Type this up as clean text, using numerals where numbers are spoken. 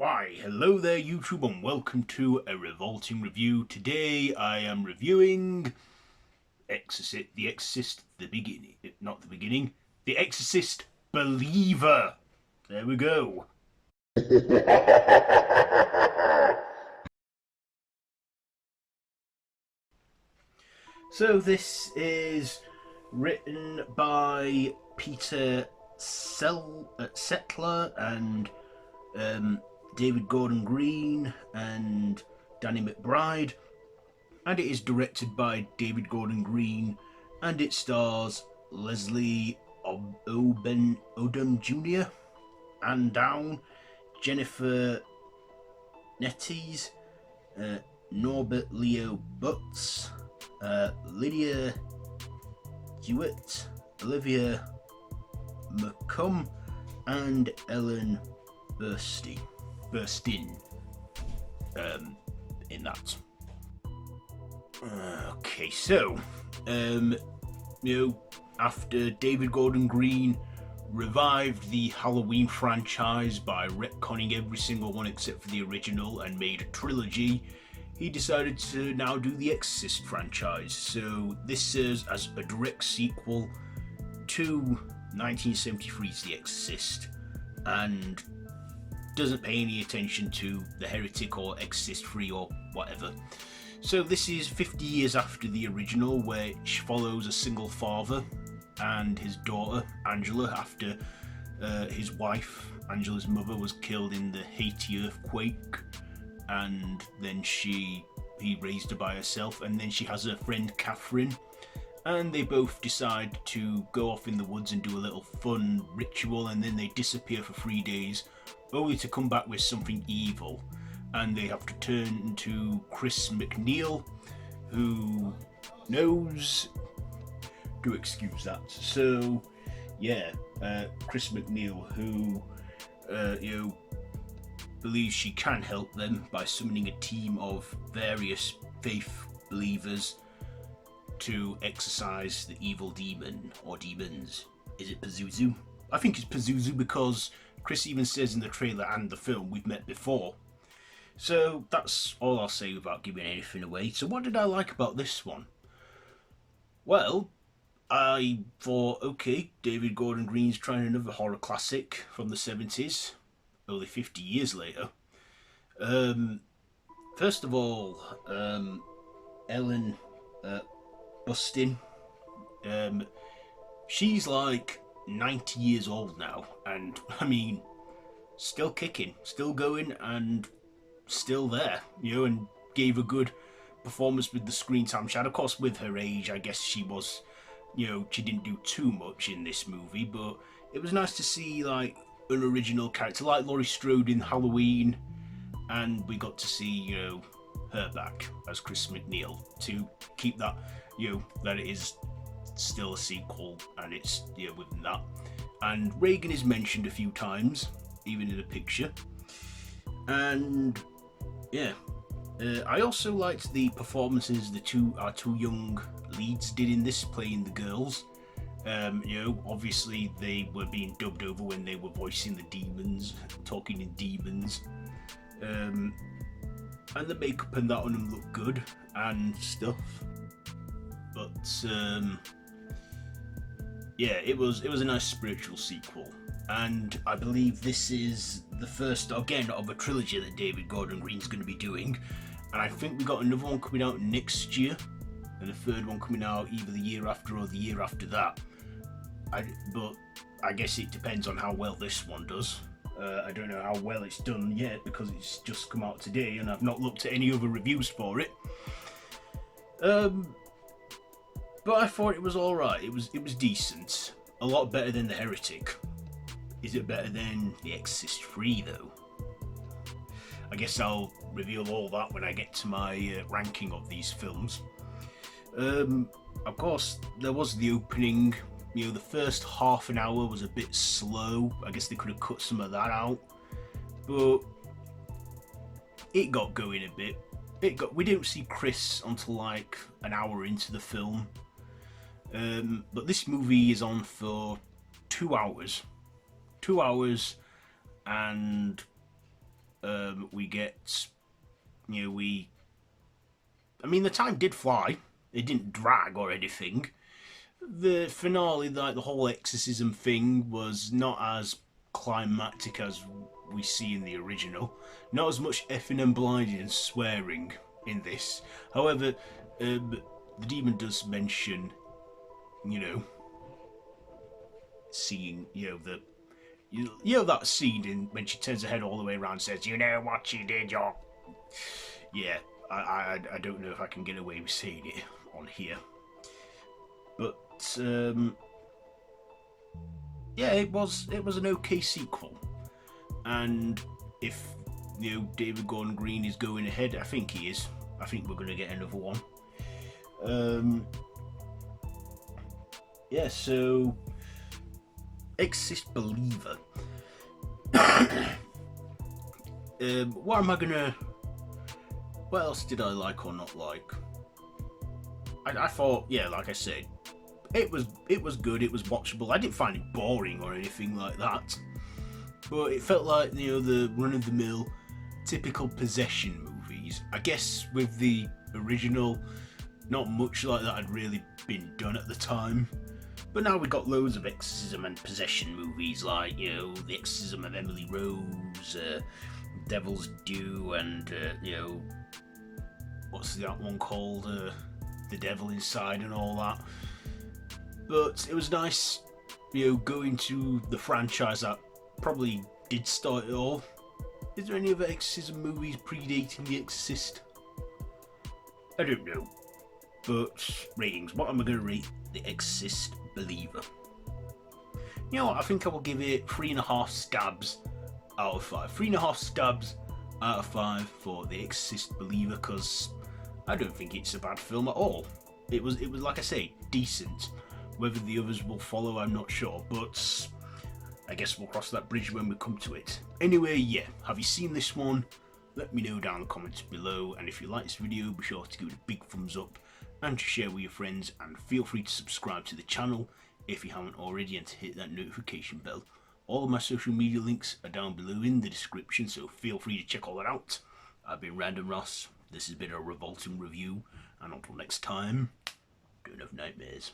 Why, hello there YouTube and welcome to a Revolting review. Today I am reviewing The Exorcist, the beginning, not the beginning, The Exorcist Believer. There we go. So this is written by Peter Settler and David Gordon Green and Danny McBride, and it is directed by David Gordon Green, and it stars Leslie Odom Jr., Anne Down, Jennifer Nettles, Norbert Leo Butts, Lydia Hewitt, Olivia McCumb, and Ellen Burstyn in that. Okay, so after David Gordon Green revived the Halloween franchise by retconning every single one except for the original and made a trilogy, he decided to now do the Exorcist franchise. So this serves as a direct sequel to 1973's The Exorcist and doesn't pay any attention to The Heretic or Exorcist 3 or whatever. So this is 50 years after the original, which follows a single father and his daughter Angela after his wife, Angela's mother, was killed in the Haiti earthquake, and then he raised her by herself, and then she has her friend Catherine, and they both decide to go off in the woods and do a little fun ritual, and then they disappear for 3 days only to come back with something evil, and they have to turn to Chris McNeil, who knows, do excuse that. So yeah, Chris McNeil, who believes she can help them by summoning a team of various faith believers to exorcise the evil demon or demons. Is it Pazuzu? I think it's Pazuzu because Chris even says in the trailer and the film we've met before. So that's all I'll say without giving anything away. So what did I like about this one? Well, I thought, okay, David Gordon Green's trying another horror classic from the 70s, only 50 years later. First of all, Ellen Burstyn, she's like 90 years old now, and I mean, still kicking, still going, and still there, and gave a good performance with the screen time she had. Of course, with her age, I guess she was, she didn't do too much in this movie, but it was nice to see like an original character like Laurie Strode in Halloween, and we got to see, her back as Chris McNeil to keep that, that it is still a sequel and it's within that. And Reagan is mentioned a few times, even in a picture. And yeah, I also liked the performances our two young leads did in this, playing the girls. Obviously they were being dubbed over when they were voicing the demons, talking in demons. And the makeup and that on them looked good and stuff. But yeah, it was a nice spiritual sequel. And I believe this is the first, again, of a trilogy that David Gordon Green's going to be doing. And I think we got another one coming out next year, and a third one coming out either the year after or the year after that. But I guess it depends on how well this one does. I don't know how well it's done yet because it's just come out today, and I've not looked at any other reviews for it. But I thought it was alright. It was decent. A lot better than The Heretic. Is it better than The Exorcist 3 though? I guess I'll reveal all that when I get to my ranking of these films. Of course, there was the opening. The first half an hour was a bit slow. I guess they could have cut some of that out. But it got going a bit. We didn't see Chris until like an hour into the film. But this movie is on for 2 hours. 2 hours and we get, I mean, the time did fly. It didn't drag or anything. The finale, like the whole exorcism thing, was not as climactic as we see in the original. Not as much effing and blinding and swearing in this. However, the demon does mention, seeing, that scene in when she turns her head all the way around and says, "You know what you did, you're..." Yeah, I don't know if I can get away with saying it on here. But, yeah, it was an okay sequel. And if, David Gordon Green is going ahead, I think he is. I think we're going to get another one. Yeah, so Exorcist Believer. What am I gonna... What else did I like or not like? I thought, yeah, like I said, it was good, it was watchable. I didn't find it boring or anything like that. But it felt like, the run-of-the-mill, typical possession movies. I guess with the original, not much like that had really been done at the time. But now we've got loads of exorcism and possession movies, like, The Exorcism of Emily Rose, Devil's Due, and, what's that one called? The Devil Inside and all that. But it was nice, going to the franchise that probably did start it all. Is there any other exorcism movies predating The Exorcist? I don't know. But ratings, what am I going to rate The Exorcist Believer? You know what, I think I will give it 3.5 stabs out of 5. 3.5 stabs out of 5 for The Exorcist Believer, because I don't think it's a bad film at all. It was like I say, decent. Whether the others will follow, I'm not sure, but I guess we'll cross that bridge when we come to it. Anyway, yeah, have you seen this one? Let me know down in the comments below, and if you like this video, be sure to give it a big thumbs up and to share with your friends, and feel free to subscribe to the channel if you haven't already, and to hit that notification bell. All of my social media links are down below in the description, so feel free to check all that out. I've been Random Ross, this has been a Revolting review, and until next time, don't have nightmares.